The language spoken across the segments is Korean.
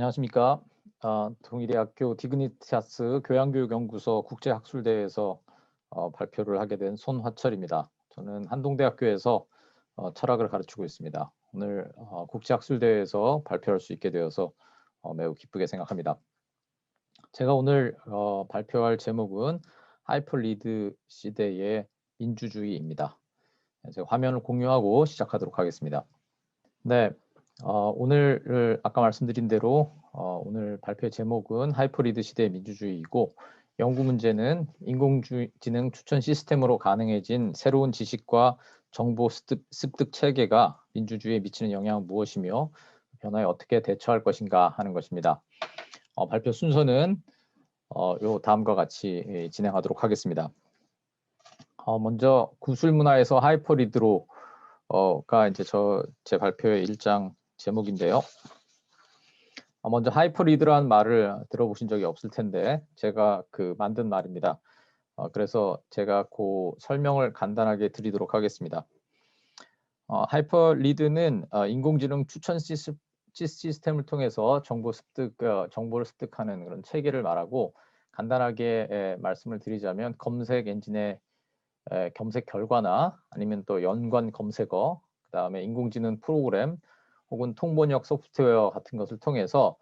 안녕하십니까. 동일대학교 디그니타스 교양교육연구소 국제학술대회에서 발표를 하게 된 손화철입니다. 저는 한동대학교에서 철학을 가르치고 있습니다. 오늘 국제학술대회에서 발표할 수 있게 되어서 매우 기쁘게 생각합니다. 제가 오늘 발표할 제목은 하이퍼리드 시대의 민주주의입니다. 제가 화면을 공유하고 시작하도록 하겠습니다. 네, 오늘 아까 말씀드린 대로 오늘 발표의 제목은 하이퍼리드 시대의 민주주의이고 연구 문제는 인공지능 추천 시스템으로 가능해진 새로운 지식과 정보 습득 체계가 민주주의에 미치는 영향은 무엇이며 변화에 어떻게 대처할 것인가 하는 것입니다. 발표 순서는 다음과 같이 진행하도록 하겠습니다. 먼저 구술 문화에서 하이퍼리드로가 이제 제 발표의 일장 제목인데요. 먼저 하이퍼리드라는 말을 들어보신 적이 없을 텐데 제가 만든 말입니다. 그래서 제가 그 설명을 간단하게 드리도록 하겠습니다. 하이퍼리드는 인공지능 추천 시스템을 통해서 정보를 습득하는 그런 체계를 말하고 간단하게 말씀을 드리자면 검색 엔진의 검색 결과나 아니면 또 연관 검색어, 그다음에 인공지능 프로그램 혹은 통번역 소프트웨어 같은 것을 통해서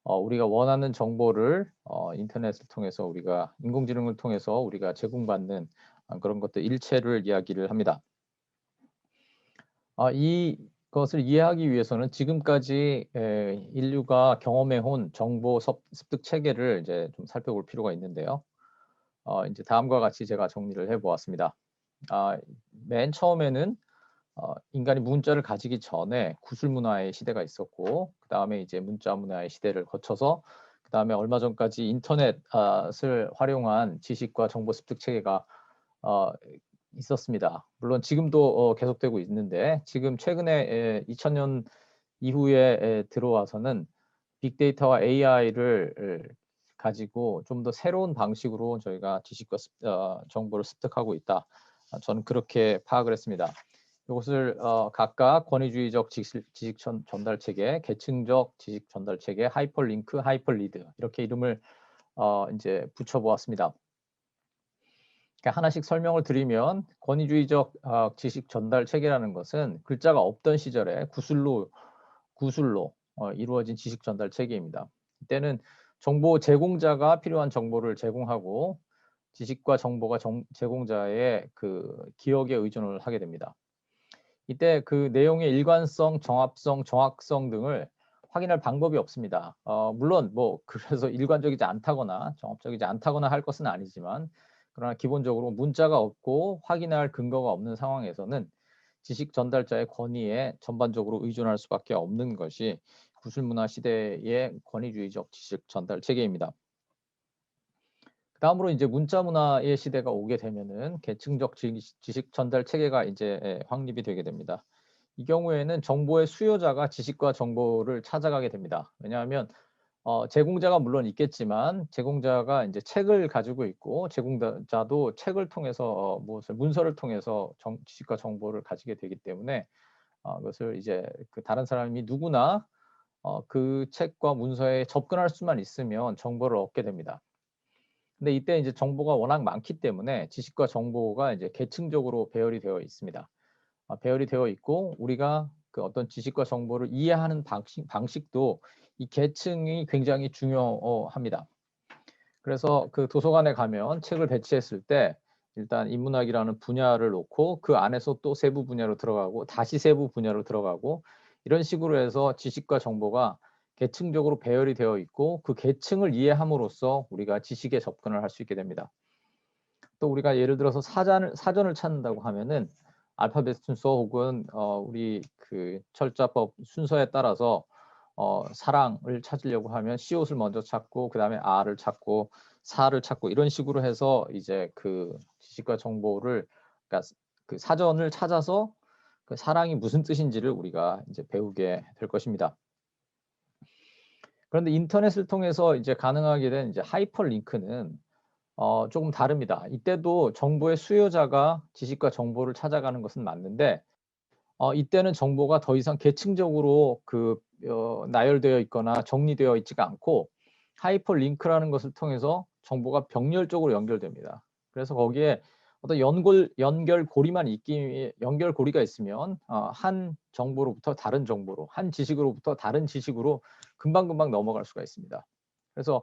우리가 원하는 정보를 인터넷을 통해서 인공지능을 통해서 우리가 제공받는 그런 것들 일체를 이야기를 합니다. 이것을 이해하기 위해서는 지금까지 인류가 경험해온 정보 습득 체계를 이제 좀 살펴볼 필요가 있는데요. 이제 다음과 같이 제가 정리를 해보았습니다. 맨 처음에는 인간이 문자를 가지기 전에 구술 문화의 시대가 있었고, 그 다음에 이제 문자 문화의 시대를 거쳐서, 그 다음에 얼마 전까지 인터넷을 활용한 지식과 정보 습득 체계가 있었습니다. 물론 지금도 계속되고 있는데, 지금 최근에 2000년 이후에 들어와서는 빅데이터와 AI를 가지고 좀 더 새로운 방식으로 저희가 지식과 정보를 습득하고 있다. 저는 그렇게 파악을 했습니다. 이것을 각각 권위주의적 지식 전달 체계, 계층적 지식 전달 체계, 하이퍼링크, 하이퍼리드 이렇게 이름을 이제 붙여보았습니다. 그러니까 하나씩 설명을 드리면 권위주의적 지식 전달 체계라는 것은 글자가 없던 시절에 구술로 이루어진 지식 전달 체계입니다. 이때는 정보 제공자가 필요한 정보를 제공하고 지식과 정보가 제공자의 기억에 의존을 하게 됩니다. 이때 그 내용의 일관성, 정합성, 정확성 등을 확인할 방법이 없습니다. 물론 그래서 일관적이지 않다거나 정합적이지 않다거나 할 것은 아니지만 그러나 기본적으로 문자가 없고 확인할 근거가 없는 상황에서는 지식 전달자의 권위에 전반적으로 의존할 수밖에 없는 것이 구술문화 시대의 권위주의적 지식 전달 체계입니다. 다음으로 이제 문자 문화의 시대가 오게 되면은 계층적 지식 전달 체계가 이제 확립이 되게 됩니다. 이 경우에는 정보의 수요자가 지식과 정보를 찾아가게 됩니다. 왜냐하면 제공자가 물론 있겠지만 제공자가 이제 책을 가지고 있고 제공자도 책을 통해서 문서를 통해서 지식과 정보를 가지게 되기 때문에 그것을 이제 다른 사람이 누구나 그 책과 문서에 접근할 수만 있으면 정보를 얻게 됩니다. 근데 이때 이제 정보가 워낙 많기 때문에 지식과 정보가 이제 계층적으로 배열이 되어 있습니다. 배열이 되어 있고 우리가 어떤 지식과 정보를 이해하는 방식도 이 계층이 굉장히 중요합니다. 그래서 도서관에 가면 책을 배치했을 때 일단 인문학이라는 분야를 놓고 그 안에서 또 세부 분야로 들어가고 다시 세부 분야로 들어가고 이런 식으로 해서 지식과 정보가 계층적으로 배열이 되어 있고 그 계층을 이해함으로써 우리가 지식에 접근을 할 수 있게 됩니다. 또 우리가 예를 들어서 사전을 찾는다고 하면은 알파벳 순서 혹은 우리 철자법 순서에 따라서 사랑을 찾으려고 하면 시옷을 먼저 찾고 그다음에 아를 찾고 사를 찾고 이런 식으로 해서 이제 지식과 정보를 그러니까 사전을 찾아서 사랑이 무슨 뜻인지를 우리가 이제 배우게 될 것입니다. 그런데 인터넷을 통해서 이제 가능하게 된 이제 하이퍼링크는 조금 다릅니다. 이때도 정보의 수요자가 지식과 정보를 찾아가는 것은 맞는데 이때는 정보가 더 이상 계층적으로 나열되어 있거나 정리되어 있지가 않고 하이퍼링크라는 것을 통해서 정보가 병렬적으로 연결됩니다. 그래서 거기에 어떤 연결고리만 연결고리가 있으면 한 정보로부터 다른 정보로, 한 지식으로부터 다른 지식으로 금방금방 넘어갈 수가 있습니다. 그래서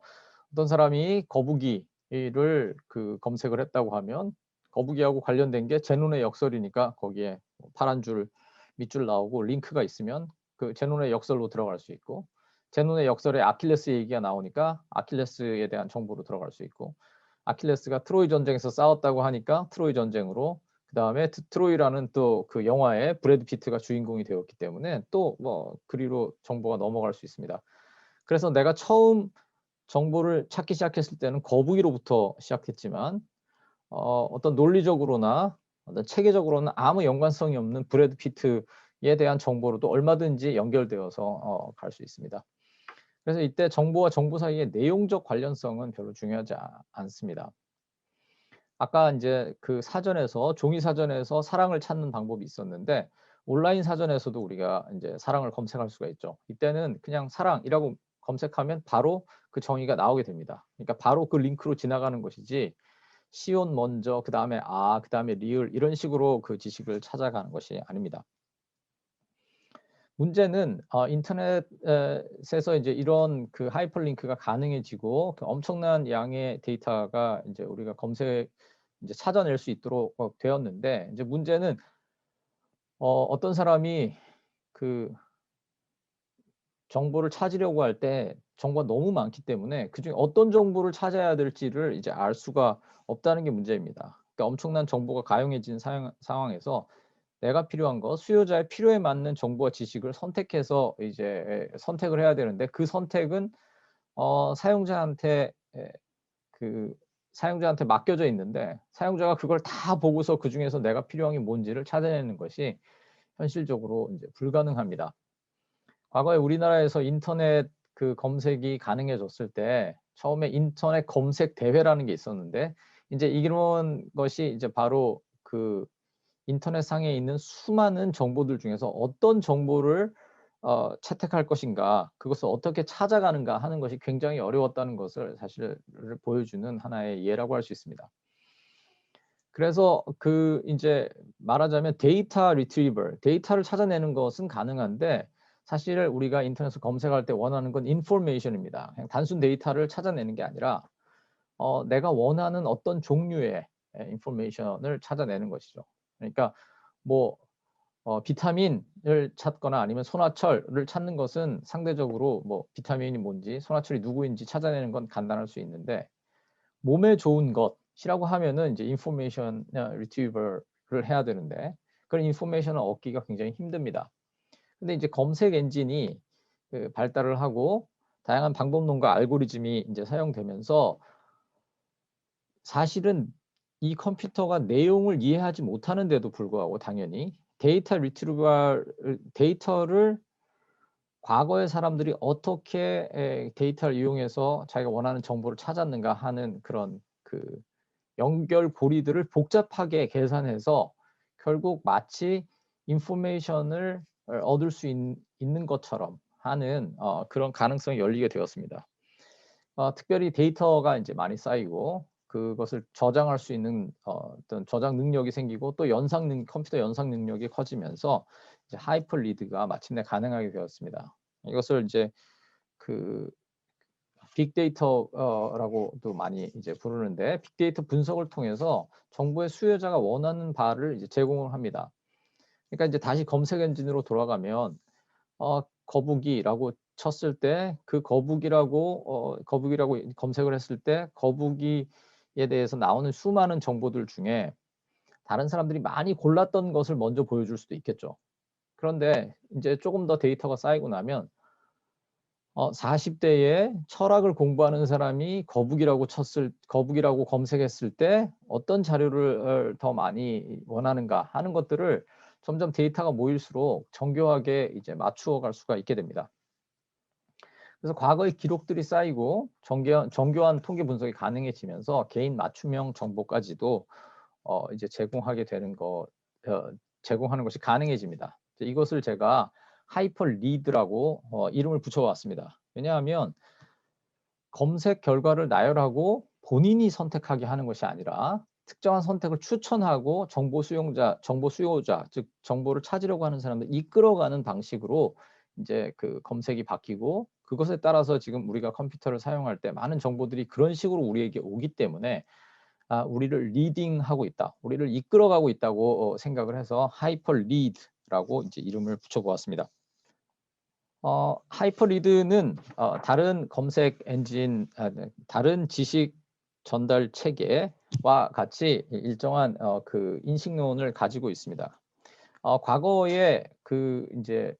어떤 사람이 거북이를 검색을 했다고 하면 거북이하고 관련된 게 제논의 역설이니까 거기에 파란 줄, 밑줄 나오고 링크가 있으면 그 제논의 역설로 들어갈 수 있고, 제논의 역설에 아킬레스 얘기가 나오니까 아킬레스에 대한 정보로 들어갈 수 있고, 아킬레스가 트로이 전쟁에서 싸웠다고 하니까 트로이 전쟁으로, 그 다음에 트로이라는 또 그 영화에 브래드 피트가 주인공이 되었기 때문에 또 뭐 그리로 정보가 넘어갈 수 있습니다. 그래서 내가 처음 정보를 찾기 시작했을 때는 거북이로부터 시작했지만 어떤 논리적으로나 어떤 체계적으로는 아무 연관성이 없는 브래드 피트에 대한 정보로도 얼마든지 연결되어서 갈 수 있습니다. 그래서 이때 정보와 정보 사이의 내용적 관련성은 별로 중요하지 않습니다. 아까 이제 그 사전에서, 종이 사전에서 사랑을 찾는 방법이 있었는데 온라인 사전에서도 우리가 이제 사랑을 검색할 수가 있죠. 이때는 그냥 사랑이라고 검색하면 바로 그 정의가 나오게 됩니다. 그러니까 바로 그 링크로 지나가는 것이지 시온 먼저 그다음에 그다음에 리을 이런 식으로 그 지식을 찾아가는 것이 아닙니다. 문제는 인터넷에서 이제 이런 그 하이퍼링크가 가능해지고 그 엄청난 양의 데이터가 이제 우리가 이제 찾아낼 수 있도록 되었는데, 이제 문제는 어떤 사람이 그 정보를 찾으려고 할 때 정보가 너무 많기 때문에 그중에 어떤 정보를 찾아야 될지를 이제 알 수가 없다는 게 문제입니다. 그러니까 엄청난 정보가 가용해진 상황에서 내가 필요한 거, 수요자의 필요에 맞는 정보와 지식을 선택해서 이제 선택을 해야 되는데, 그 선택은 사용자한테 사용자한테 맡겨져 있는데 사용자가 그걸 다 보고서 그 중에서 내가 필요한 게 뭔지를 찾아내는 것이 현실적으로 이제 불가능합니다. 과거에 우리나라에서 인터넷 그 검색이 가능해졌을 때 처음에 인터넷 검색 대회라는 게 있었는데, 이제 이런 것이 이제 바로 그 인터넷상에 있는 수많은 정보들 중에서 어떤 정보를 채택할 것인가, 그것을 어떻게 찾아가는가 하는 것이 굉장히 어려웠다는 것을 사실 보여주는 하나의 예라고 할 수 있습니다. 그래서 그 이제 말하자면 데이터 리트리버, 데이터를 찾아내는 것은 가능한데 사실 우리가 인터넷에서 검색할 때 원하는 건 인포메이션입니다. 그냥 단순 데이터를 찾아내는 게 아니라 내가 원하는 어떤 종류의 인포메이션을 찾아내는 것이죠. 그러니까 뭐 비타민을 찾거나 아니면 소나철을 찾는 것은 상대적으로 뭐 비타민이 뭔지 소나철이 누구인지 찾아내는 건 간단할 수 있는데, 몸에 좋은 것이라고 하면은 이제 인포메이션 리트리버를 해야 되는데 그런 인포메이션을 얻기가 굉장히 힘듭니다. 근데 이제 검색 엔진이 그 발달을 하고 다양한 방법론과 알고리즘이 이제 사용되면서 사실은 이 컴퓨터가 내용을 이해하지 못하는데도 불구하고 당연히 데이터를 과거의 사람들이 어떻게 데이터를 이용해서 자기가 원하는 정보를 찾았는가 하는 그런 그 연결고리들을 복잡하게 계산해서 결국 마치 인포메이션을 얻을 수 있는 것처럼 하는 그런 가능성이 열리게 되었습니다. 특별히 데이터가 이제 많이 쌓이고 그것을 저장할 수 있는 어떤 저장 능력이 생기고 또 컴퓨터 연상 능력이 커지면서 이제 하이퍼리드가 마침내 가능하게 되었습니다. 이것을 이제 그 빅데이터라고도 많이 이제 부르는데, 빅데이터 분석을 통해서 정보의 수요자가 원하는 바를 이제 제공을 합니다. 그러니까 이제 다시 검색 엔진으로 돌아가면 거북이라고 쳤을 때 그 거북이라고 검색을 했을 때 거북이에 대해서 나오는 수많은 정보들 중에 다른 사람들이 많이 골랐던 것을 먼저 보여줄 수도 있겠죠. 그런데 이제 조금 더 데이터가 쌓이고 나면 40대에 철학을 공부하는 사람이 거북이라고 검색했을 때 어떤 자료를 더 많이 원하는가 하는 것들을 점점 데이터가 모일수록 정교하게 이제 맞추어 갈 수가 있게 됩니다. 그래서 과거의 기록들이 쌓이고 정교한 통계 분석이 가능해지면서 개인 맞춤형 정보까지도 이제 제공하는 것이 가능해집니다. 이것을 제가 하이퍼리드라고 이름을 붙여왔습니다. 왜냐하면 검색 결과를 나열하고 본인이 선택하게 하는 것이 아니라 특정한 선택을 추천하고 정보 수요자, 즉 정보를 찾으려고 하는 사람들 이끌어가는 방식으로 이제 그 검색이 바뀌고, 그것에 따라서 지금 우리가 컴퓨터를 사용할 때 많은 정보들이 그런 식으로 우리에게 오기 때문에 우리를 리딩하고 있다, 우리를 이끌어가고 있다고 생각을 해서 하이퍼리드라고 이제 이름을 붙여보았습니다. 하이퍼리드는 다른 검색 엔진, 다른 지식 전달 체계와 같이 일정한 그 인식론을 가지고 있습니다. 과거에 이제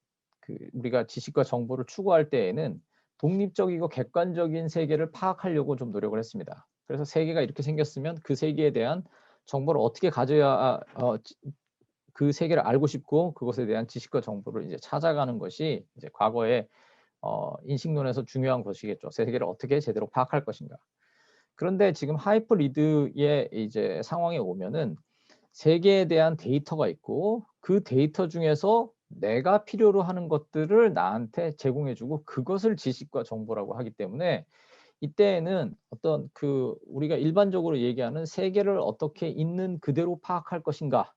우리가 지식과 정보를 추구할 때에는 독립적이고 객관적인 세계를 파악하려고 좀 노력을 했습니다. 그래서 세계가 이렇게 생겼으면 그 세계에 대한 정보를 어떻게 가져야 그 세계를 알고 싶고 그것에 대한 지식과 정보를 이제 찾아가는 것이 이제 과거의 인식론에서 중요한 것이겠죠. 세계를 어떻게 제대로 파악할 것인가. 그런데 지금 하이퍼리드의 이제 상황에 오면은 세계에 대한 데이터가 있고 그 데이터 중에서 내가 필요로 하는 것들을 나한테 제공해주고 그것을 지식과 정보라고 하기 때문에 이때에는 어떤 우리가 일반적으로 얘기하는 세계를 어떻게 있는 그대로 파악할 것인가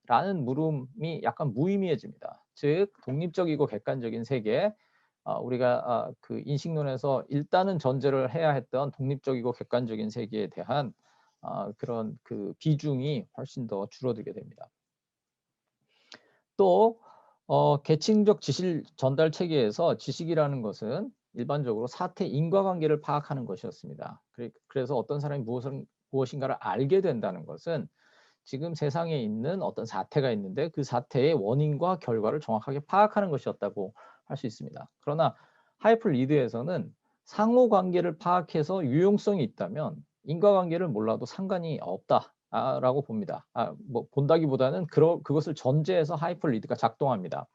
라는 물음이 약간 무의미해집니다. 즉 독립적이고 객관적인 세계, 우리가 그 인식론에서 일단은 전제를 해야 했던 독립적이고 객관적인 세계에 대한 그런 그 비중이 훨씬 더 줄어들게 됩니다. 또 계층적 지식 전달 체계에서 지식이라는 것은 일반적으로 사태 인과관계를 파악하는 것이었습니다. 그래서 어떤 사람이 무엇인가를 알게 된다는 것은 지금 세상에 있는 어떤 사태가 있는데 그 사태의 원인과 결과를 정확하게 파악하는 것이었다고 할 수 있습니다. 그러나 하이퍼리드에서는 상호관계를 파악해서 유용성이 있다면 인과관계를 몰라도 상관이 없다라고 봅니다. 뭐 본다기보다는 그것을 전제해서 하이퍼리드가 작동합니다.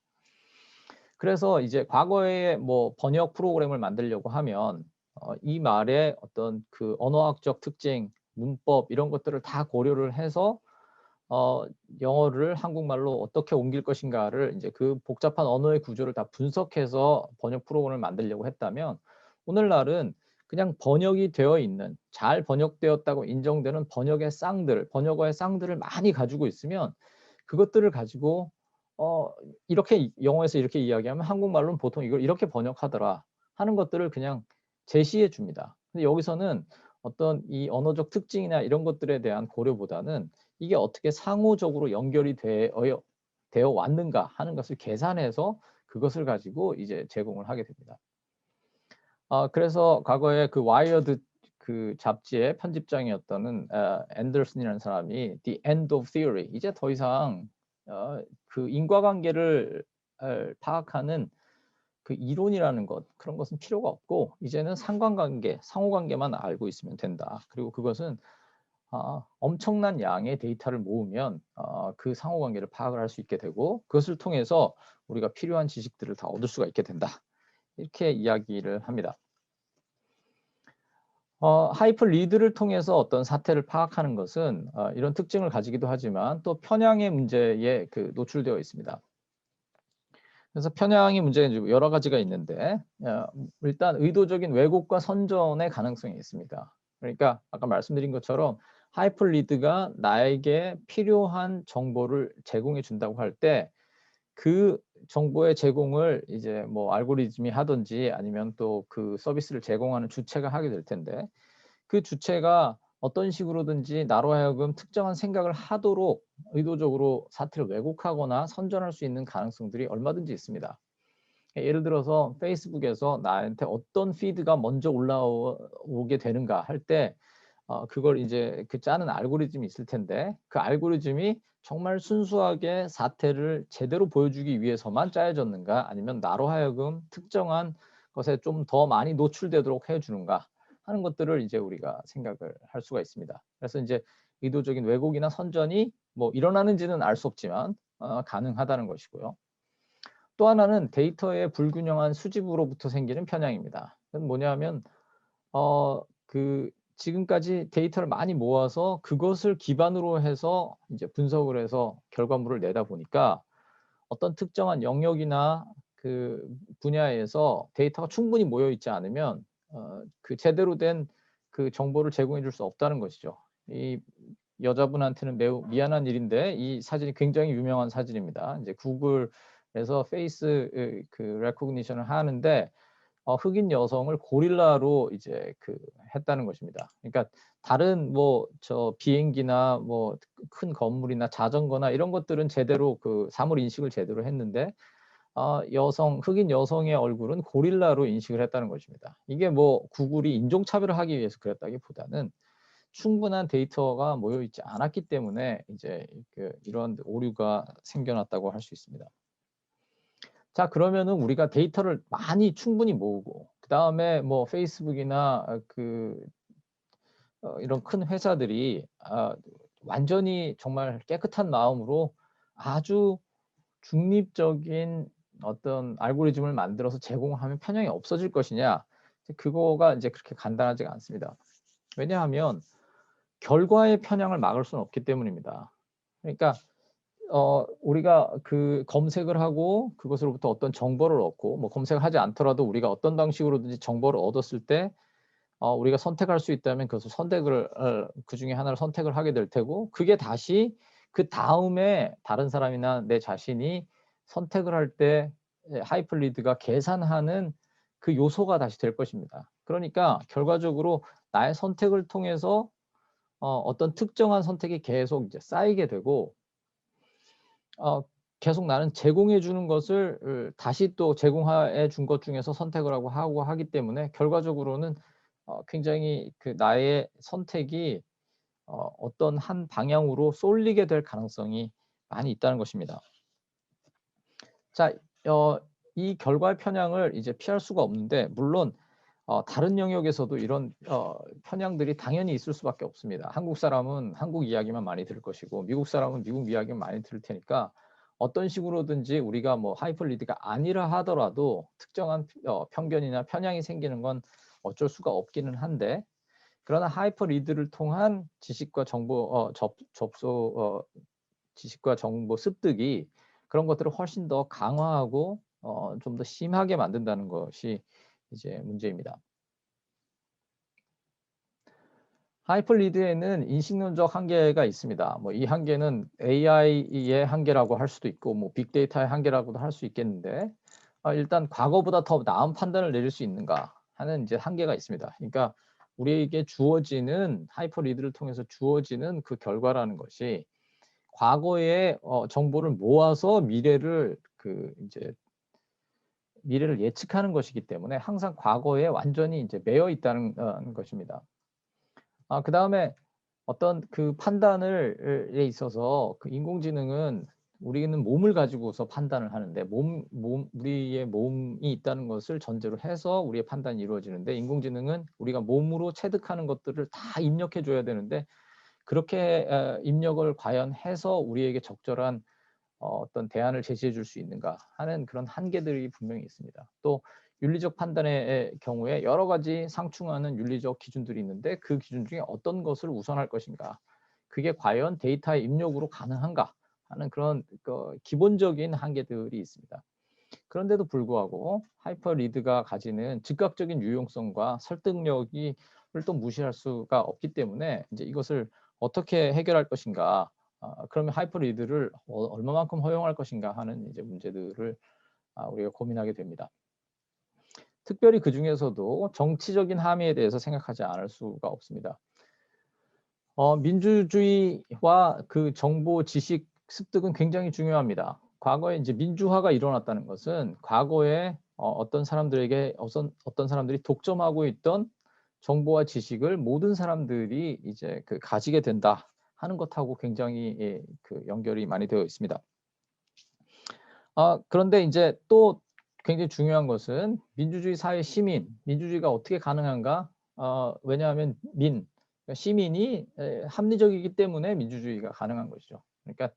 그래서 이제 과거에 뭐 번역 프로그램을 만들려고 하면 이 말의 어떤 그 언어학적 특징, 문법 이런 것들을 다 고려를 해서 영어를 한국말로 어떻게 옮길 것인가를 이제 그 복잡한 언어의 구조를 다 분석해서 번역 프로그램을 만들려고 했다면 오늘날은 그냥 번역이 되어 있는 잘 번역되었다고 인정되는 번역어의 쌍들을 많이 가지고 있으면 그것들을 가지고 이렇게 영어에서 이렇게 이야기하면 한국말로는 보통 이걸 이렇게 번역하더라 하는 것들을 그냥 제시해 줍니다. 근데 여기서는 어떤 이 언어적 특징이나 이런 것들에 대한 고려보다는 이게 어떻게 상호적으로 연결이 되어 왔는가 하는 것을 계산해서 그것을 가지고 이제 제공을 하게 됩니다. 그래서 과거에 그 와이어드 그 잡지의 편집장이었던 앤더슨이라는 사람이 The End of Theory, 이제 더 이상 그 인과관계를 파악하는 그 이론이라는 그런 것은 필요가 없고 이제는 상관관계, 상호관계만 알고 있으면 된다. 그리고 그것은 엄청난 양의 데이터를 모으면 그 상호관계를 파악을 할 수 있게 되고 그것을 통해서 우리가 필요한 지식들을 다 얻을 수가 있게 된다. 이렇게 이야기를 합니다. 하이퍼리드를 통해서 어떤 사태를 파악하는 것은 이런 특징을 가지기도 하지만 또 편향의 문제에 노출되어 있습니다. 그래서 편향의 문제는 여러 가지가 있는데 일단 의도적인 왜곡과 선전의 가능성이 있습니다. 그러니까 아까 말씀드린 것처럼 하이퍼리드가 나에게 필요한 정보를 제공해 준다고 할 때 그 정보의 제공을 이제 뭐 알고리즘이 하든지 아니면 또 그 서비스를 제공하는 주체가 하게 될 텐데 그 주체가 어떤 식으로든지 나로 하여금 특정한 생각을 하도록 의도적으로 사태를 왜곡하거나 선전할 수 있는 가능성들이 얼마든지 있습니다. 예를 들어서 페이스북에서 나한테 어떤 피드가 먼저 올라오게 되는가 할 때 그걸 이제 그 짜는 알고리즘이 있을 텐데 그 알고리즘이 정말 순수하게 사태를 제대로 보여주기 위해서만 짜여졌는가 아니면 나로 하여금 특정한 것에 좀 더 많이 노출되도록 해주는가 하는 것들을 이제 우리가 생각을 할 수가 있습니다. 그래서 이제 의도적인 왜곡이나 선전이 뭐 일어나는지는 알 수 없지만 가능하다는 것이고요. 또 하나는 데이터의 불균형한 수집으로부터 생기는 편향입니다. 그건 뭐냐면 지금까지 데이터를 많이 모아서 그것을 기반으로 해서 이제 분석을 해서 결과물을 내다 보니까 어떤 특정한 영역이나 그 분야에서 데이터가 충분히 모여 있지 않으면 그 제대로 된 그 정보를 제공해 줄 수 없다는 것이죠. 이 여자분한테는 매우 미안한 일인데 이 사진이 굉장히 유명한 사진입니다. 이제 구글에서 페이스 그 레코그니션을 하는데 흑인 여성을 고릴라로 이제 그 했다는 것입니다. 그러니까 다른 뭐 저 비행기나 뭐 큰 건물이나 자전거나 이런 것들은 제대로 그 사물 인식을 제대로 했는데 흑인 여성의 얼굴은 고릴라로 인식을 했다는 것입니다. 이게 뭐 구글이 인종차별을 하기 위해서 그랬다기보다는 충분한 데이터가 모여 있지 않았기 때문에 이제 이런 오류가 생겨났다고 할 수 있습니다. 자, 그러면은 우리가 데이터를 많이 충분히 모으고 그다음에 뭐 페이스북이나 이런 큰 회사들이 완전히 정말 깨끗한 마음으로 아주 중립적인 어떤 알고리즘을 만들어서 제공하면 편향이 없어질 것이냐? 그거가 이제 그렇게 간단하지가 않습니다. 왜냐하면 결과의 편향을 막을 수는 없기 때문입니다. 그러니까 우리가 그 검색을 하고 그것으로부터 어떤 정보를 얻고 뭐 검색을 하지 않더라도 우리가 어떤 방식으로든지 정보를 얻었을 때 우리가 선택할 수 있다면 그것을 그 중에 하나를 선택을 하게 될 테고 그게 다시 그 다음에 다른 사람이나 내 자신이 선택을 할 때 하이퍼리드가 계산하는 그 요소가 다시 될 것입니다. 그러니까 결과적으로 나의 선택을 통해서 어떤 특정한 선택이 계속 이제 쌓이게 되고 계속 나는 제공해 주는 것을 다시 또 제공해 준 것 중에서 선택을 하고 하기 때문에 결과적으로는 굉장히 그 나의 선택이 어떤 한 방향으로 쏠리게 될 가능성이 많이 있다는 것입니다. 자, 이 결과의 편향을 이제 피할 수가 없는데 물론 다른 영역에서도 이런 편향들이 당연히 있을 수밖에 없습니다. 한국 사람은 한국 이야기만 많이 들을 것이고 미국 사람은 미국 이야기만 많이 들을 테니까 어떤 식으로든지 우리가 뭐 하이퍼리드가 아니라 하더라도 특정한 편견이나 편향이 생기는 건 어쩔 수가 없기는 한데 그러나 하이퍼리드를 통한 지식과 정보 접속 지식과 정보 습득이 그런 것들을 훨씬 더 강화하고 좀 더 심하게 만든다는 것이 이제 문제입니다. 하이퍼리드에는 인식론적 한계가 있습니다. 뭐 이 한계는 AI의 한계라고 할 수도 있고 뭐 빅데이터의 한계라고도 할 수 있겠는데 일단 과거보다 더 나은 판단을 내릴 수 있는가 하는 이제 한계가 있습니다. 그러니까 우리에게 주어지는 하이퍼리드를 통해서 주어지는 그 결과라는 것이 과거의 정보를 모아서 미래를 미래를 예측하는 것이기 때문에 항상 과거에 완전히 이제 매여 있다는 것입니다. 그다음에 어떤 그 판단을에 있어서 그 인공지능은 우리는 몸을 가지고서 판단을 하는데 우리의 몸이 있다는 것을 전제로 해서 우리의 판단이 이루어지는데 인공지능은 우리가 몸으로 체득하는 것들을 다 입력해 줘야 되는데 그렇게 입력을 과연 해서 우리에게 적절한 어떤 대안을 제시해 줄 수 있는가 하는 그런 한계들이 분명히 있습니다. 또 윤리적 판단의 경우에 여러 가지 상충하는 윤리적 기준들이 있는데 그 기준 중에 어떤 것을 우선할 것인가 그게 과연 데이터의 입력으로 가능한가 하는 그런 기본적인 한계들이 있습니다. 그런데도 불구하고 하이퍼리드가 가지는 즉각적인 유용성과 설득력을 또 무시할 수가 없기 때문에 이제 이것을 어떻게 해결할 것인가 그러면 하이퍼리드를 얼마만큼 허용할 것인가 하는 이제 문제들을 우리가 고민하게 됩니다. 특별히 그 중에서도 정치적인 함의에 대해서 생각하지 않을 수가 없습니다. 민주주의와 그 정보 지식 습득은 굉장히 중요합니다. 과거에 이제 민주화가 일어났다는 것은 과거에 어떤 사람들이 독점하고 있던 정보와 지식을 모든 사람들이 이제 가지게 된다 하는 것하고 굉장히 그 연결이 많이 되어 있습니다. 그런데 이제 또 굉장히 중요한 것은 민주주의 사회 시민, 민주주의가 어떻게 가능한가? 왜냐하면 시민이 합리적이기 때문에 민주주의가 가능한 것이죠. 그러니까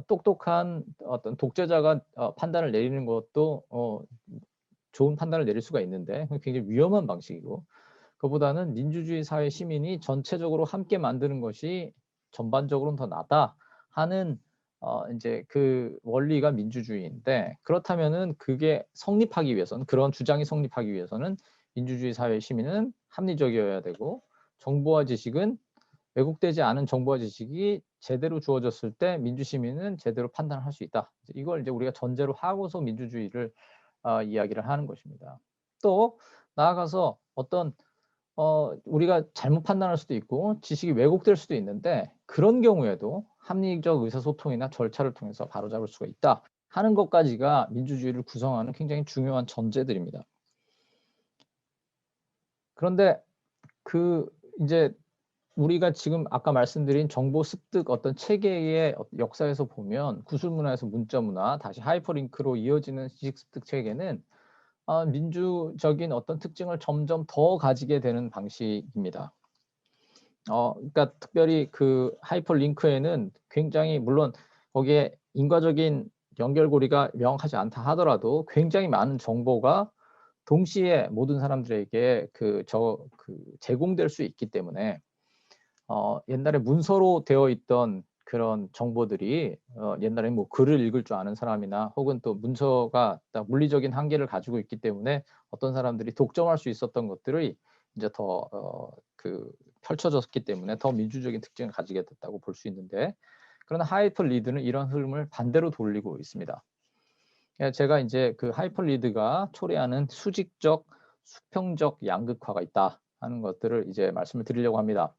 똑똑한 어떤 독재자가 판단을 내리는 것도 좋은 판단을 내릴 수가 있는데 굉장히 위험한 방식이고 그보다는 민주주의 사회 시민이 전체적으로 함께 만드는 것이 전반적으로는 더 낫다 하는 이제 그 원리가 민주주의인데, 그렇다면은 그게 성립하기 위해서는, 그런 주장이 성립하기 위해서는 민주주의 사회의 시민은 합리적이어야 되고, 정보와 지식은 왜곡되지 않은 정보와 지식이 제대로 주어졌을 때 민주시민은 제대로 판단할 수 있다. 이걸 이제 우리가 전제로 하고서 민주주의를 이야기를 하는 것입니다. 또 나아가서 어떤 우리가 잘못 판단할 수도 있고 지식이 왜곡될 수도 있는데, 그런 경우에도 합리적 의사소통이나 절차를 통해서 바로잡을 수가 있다 하는 것까지가 민주주의를 구성하는 굉장히 중요한 전제들입니다. 그런데 그 이제 우리가 지금 아까 말씀드린 정보 습득 어떤 체계의 역사에서 보면, 구술문화에서 문자문화, 다시 하이퍼링크로 이어지는 지식 습득 체계는 민주적인 어떤 특징을 점점 더 가지게 되는 방식입니다. 그러니까 특별히 그 하이퍼링크에는 굉장히, 물론 거기에 인과적인 연결고리가 명확하지 않다 하더라도 굉장히 많은 정보가 동시에 모든 사람들에게 제공될 수 있기 때문에, 옛날에 문서로 되어 있던 그런 정보들이 옛날에 뭐 글을 읽을 줄 아는 사람이나 혹은 또 문서가 물리적인 한계를 가지고 있기 때문에 어떤 사람들이 독점할 수 있었던 것들이 이제 더 펼쳐졌기 때문에 더 민주적인 특징을 가지게 됐다고 볼 수 있는데, 그러나 하이퍼리드는 이런 흐름을 반대로 돌리고 있습니다. 제가 이제 그 하이퍼리드가 초래하는 수직적, 수평적 양극화가 있다 하는 것들을 이제 말씀을 드리려고 합니다.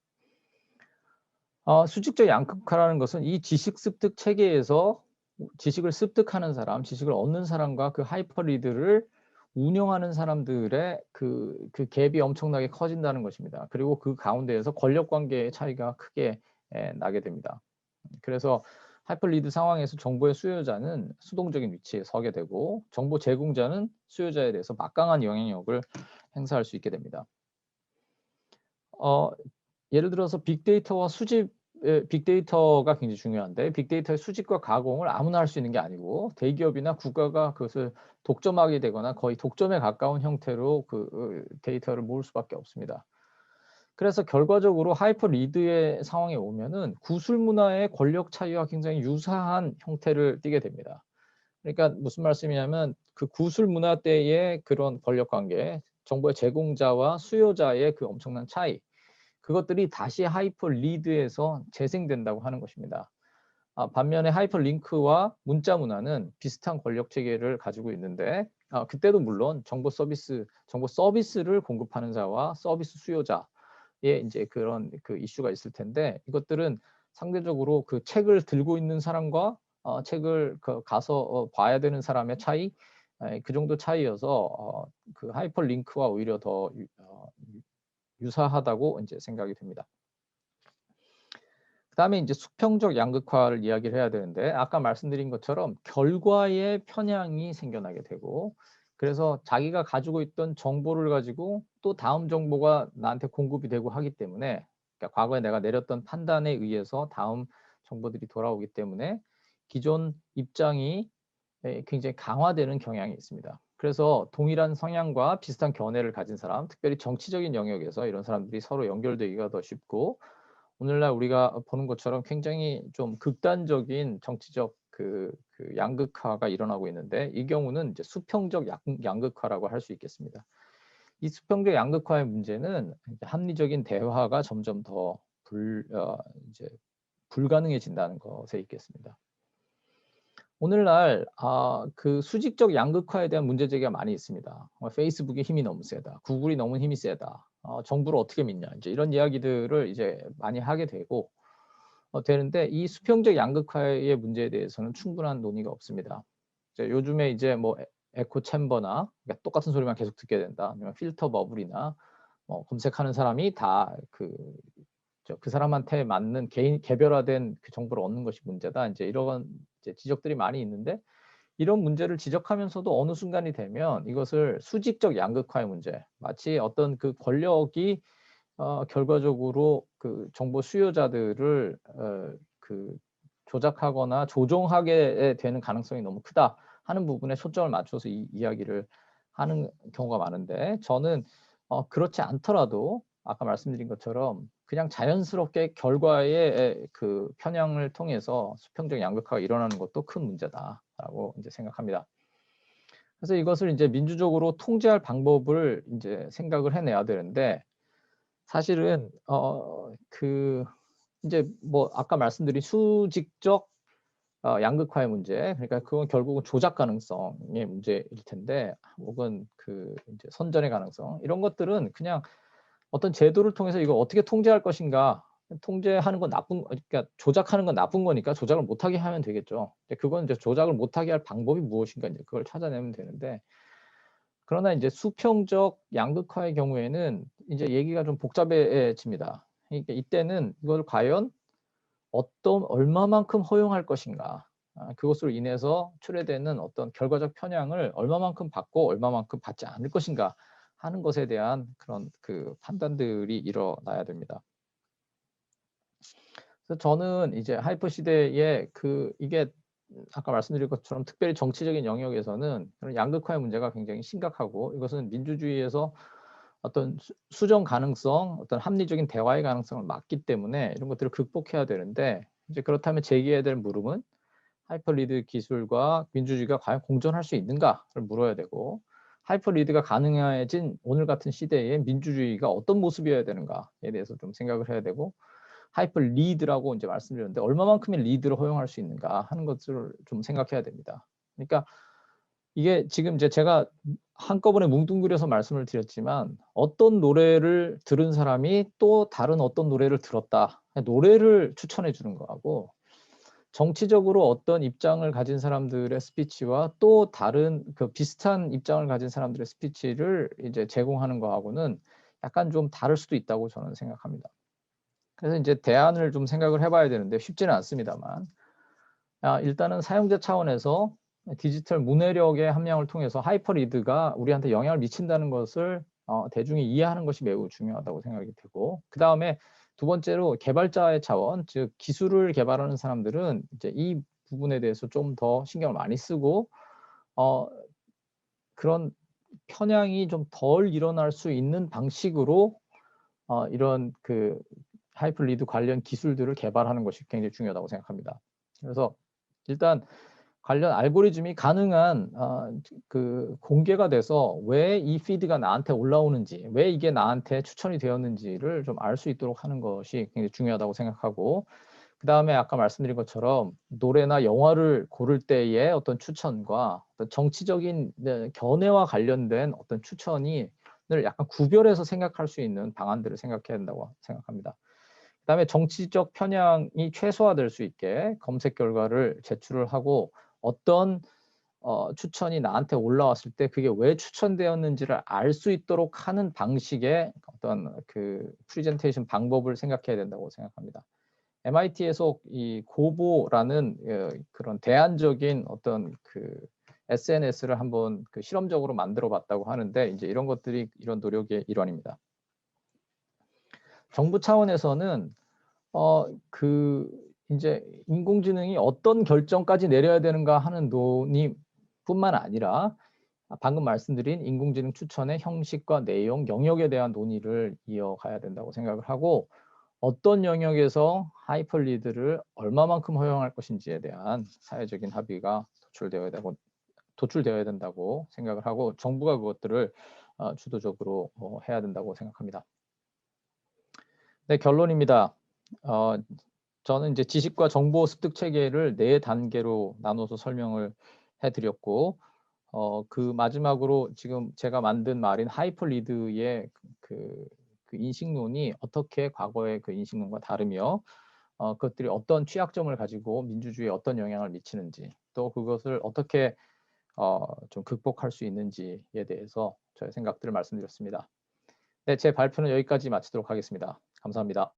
수직적 양극화라는 것은 이 지식 습득 체계에서 지식을 습득하는 사람, 지식을 얻는 사람과 그 하이퍼리드를 운영하는 사람들의 그 갭이 엄청나게 커진다는 것입니다. 그리고 그 가운데에서 권력 관계의 차이가 크게 나게 됩니다. 그래서 하이퍼리드 상황에서 정보의 수요자는 수동적인 위치에 서게 되고, 정보 제공자는 수요자에 대해서 막강한 영향력을 행사할 수 있게 됩니다. 예를 들어서 빅데이터와 빅데이터가 굉장히 중요한데, 빅데이터의 수집과 가공을 아무나 할 수 있는 게 아니고 대기업이나 국가가 그것을 독점하게 되거나 거의 독점에 가까운 형태로 데이터를 모을 수밖에 없습니다. 그래서 결과적으로 하이퍼리드의 상황에 오면은 구술 문화의 권력 차이와 굉장히 유사한 형태를 띠게 됩니다. 그러니까 무슨 말씀이냐면, 그 구술 문화 때의 그런 권력 관계, 정보의 제공자와 수요자의 그 엄청난 차이, 그것들이 다시 하이퍼리드에서 재생된다고 하는 것입니다. 반면에 하이퍼링크와 문자 문화는 비슷한 권력 체계를 가지고 있는데, 그때도 물론 정보 서비스를 공급하는 자와 서비스 수요자의 이제 그런 이슈가 있을 텐데, 이것들은 상대적으로 그 책을 들고 있는 사람과 책을 가서 봐야 되는 사람의 차이, 그 정도 차이여서 그 하이퍼링크와 오히려 더 유사하다고 이제 생각이 됩니다. 그다음에 이제 수평적 양극화를 이야기를 해야 되는데, 아까 말씀드린 것처럼 결과의 편향이 생겨나게 되고, 그래서 자기가 가지고 있던 정보를 가지고 또 다음 정보가 나한테 공급이 되고 하기 때문에, 그러니까 과거에 내가 내렸던 판단에 의해서 다음 정보들이 돌아오기 때문에 기존 입장이 굉장히 강화되는 경향이 있습니다. 그래서 동일한 성향과 비슷한 견해를 가진 사람, 특별히 정치적인 영역에서 이런 사람들이 서로 연결되기가 더 쉽고, 오늘날 우리가 보는 것처럼 굉장히 좀 극단적인 정치적 양극화가 일어나고 있는데, 이 경우는 이제 수평적 양극화라고 할 수 있겠습니다. 이 수평적 양극화의 문제는 합리적인 대화가 점점 더 이제 불가능해진다는 것에 있겠습니다. 오늘날 그 수직적 양극화에 대한 문제 제기가 많이 있습니다. 페이스북의 힘이 너무 세다, 구글이 너무 힘이 세다, 정부를 어떻게 믿냐, 이제 이런 이야기들을 이제 많이 하게 되고 되는데, 이 수평적 양극화의 문제에 대해서는 충분한 논의가 없습니다. 요즘에 이제 뭐 에코 챔버나, 그러니까 똑같은 소리만 계속 듣게 된다, 아니면 필터 버블이나 검색하는 사람이 다 그 사람한테 맞는 개별화된 그 정보를 얻는 것이 문제다, 이제 이런 지적들이 많이 있는데, 이런 문제를 지적하면서도 어느 순간이 되면 이것을 수직적 양극화의 문제, 마치 어떤 그 권력이 결과적으로 그 정보 수요자들을 조작하거나 조종하게 되는 가능성이 너무 크다 하는 부분에 초점을 맞춰서 이야기를 하는 경우가 많은데, 저는 그렇지 않더라도 아까 말씀드린 것처럼 그냥 자연스럽게 결과의 그 편향을 통해서 수평적 양극화가 일어나는 것도 큰 문제다라고 이제 생각합니다. 그래서 이것을 이제 민주적으로 통제할 방법을 이제 생각을 해내야 되는데, 사실은 이제 뭐 아까 말씀드린 수직적 양극화의 문제, 그러니까 그건 결국은 조작 가능성의 문제일 텐데, 혹은 그 이제 선전의 가능성, 이런 것들은 그냥 어떤 제도를 통해서 이거 어떻게 통제할 것인가, 통제하는 건 그러니까 조작하는 건 나쁜 거니까 조작을 못하게 하면 되겠죠. 그건 이제 조작을 못하게 할 방법이 무엇인가, 이제 그걸 찾아내면 되는데, 그러나 이제 수평적 양극화의 경우에는 이제 얘기가 좀 복잡해집니다. 그러니까 이때는 이걸 과연 얼마만큼 허용할 것인가, 그것으로 인해서 출해되는 어떤 결과적 편향을 얼마만큼 받고 얼마만큼 받지 않을 것인가 하는 것에 대한 그런 그 판단들이 일어나야 됩니다. 그래서 저는 이제 하이퍼 시대에 이게 아까 말씀드린 것처럼 특별히 정치적인 영역에서는 그런 양극화의 문제가 굉장히 심각하고, 이것은 민주주의에서 어떤 수정 가능성, 어떤 합리적인 대화의 가능성을 막기 때문에 이런 것들을 극복해야 되는데, 이제 그렇다면 제기해야 될 물음은 하이퍼리드 기술과 민주주의가 과연 공존할 수 있는가를 물어야 되고, 하이퍼리드가 가능해진 오늘 같은 시대에 민주주의가 어떤 모습이어야 되는가에 대해서 좀 생각을 해야 되고, 하이퍼리드라고 이제 말씀드렸는데 얼마만큼의 리드를 허용할 수 있는가 하는 것을 좀 생각해야 됩니다. 그러니까 이게 지금 이제 제가 한꺼번에 뭉뚱그려서 말씀을 드렸지만, 어떤 노래를 들은 사람이 또 다른 어떤 노래를 들었다, 노래를 추천해 주는 거하고, 정치적으로 어떤 입장을 가진 사람들의 스피치와 또 다른 그 비슷한 입장을 가진 사람들의 스피치를 이제 제공하는 거하고는 약간 좀 다를 수도 있다고 저는 생각합니다. 그래서 이제 대안을 좀 생각을 해봐야 되는데 쉽지는 않습니다만, 일단은 사용자 차원에서 디지털 문해력의 함량을 통해서 하이퍼리드가 우리한테 영향을 미친다는 것을 대중이 이해하는 것이 매우 중요하다고 생각이 되고, 그 다음에 두 번째로 개발자의 차원, 즉 기술을 개발하는 사람들은 이제 이 부분에 대해서 좀 더 신경을 많이 쓰고, 그런 편향이 좀 덜 일어날 수 있는 방식으로 이런 그 하이퍼리드 관련 기술들을 개발하는 것이 굉장히 중요하다고 생각합니다. 그래서 일단 관련 알고리즘이 가능한 그 공개가 돼서 왜 이 피드가 나한테 올라오는지, 왜 이게 나한테 추천이 되었는지를 좀 알 수 있도록 하는 것이 굉장히 중요하다고 생각하고, 그 다음에 아까 말씀드린 것처럼 노래나 영화를 고를 때의 어떤 추천과 어떤 정치적인 견해와 관련된 어떤 추천이 약간 구별해서 생각할 수 있는 방안들을 생각해야 된다고 생각합니다. 그 다음에 정치적 편향이 최소화될 수 있게 검색 결과를 제출을 하고, 어떤 추천이 나한테 올라왔을 때 그게 왜 추천되었는지를 알 수 있도록 하는 방식의 어떤 그 프레젠테이션 방법을 생각해야 된다고 생각합니다. MIT에서 이 고보라는 그런 대안적인 어떤 그 SNS를 한번 그 실험적으로 만들어 봤다고 하는데, 이제 이런 것들이 이런 노력의 일환입니다. 정부 차원에서는 이제 인공지능이 어떤 결정까지 내려야 되는가 하는 논의뿐만 아니라, 방금 말씀드린 인공지능 추천의 형식과 내용, 영역에 대한 논의를 이어가야 된다고 생각을 하고, 어떤 영역에서 하이퍼리드를 얼마만큼 허용할 것인지에 대한 사회적인 합의가 도출되어야 된다고 생각을 하고, 정부가 그것들을 주도적으로 해야 된다고 생각합니다. 네, 결론입니다. 저는 이제 지식과 정보 습득 체계를 4단계로 나눠서 설명을 해드렸고, 그 마지막으로 지금 제가 만든 말인 하이퍼리드의 그 인식론이 어떻게 과거의 그 인식론과 다르며, 그것들이 어떤 취약점을 가지고 민주주의에 어떤 영향을 미치는지, 또 그것을 어떻게 좀 극복할 수 있는지에 대해서 저의 생각들을 말씀드렸습니다. 네, 제 발표는 여기까지 마치도록 하겠습니다. 감사합니다.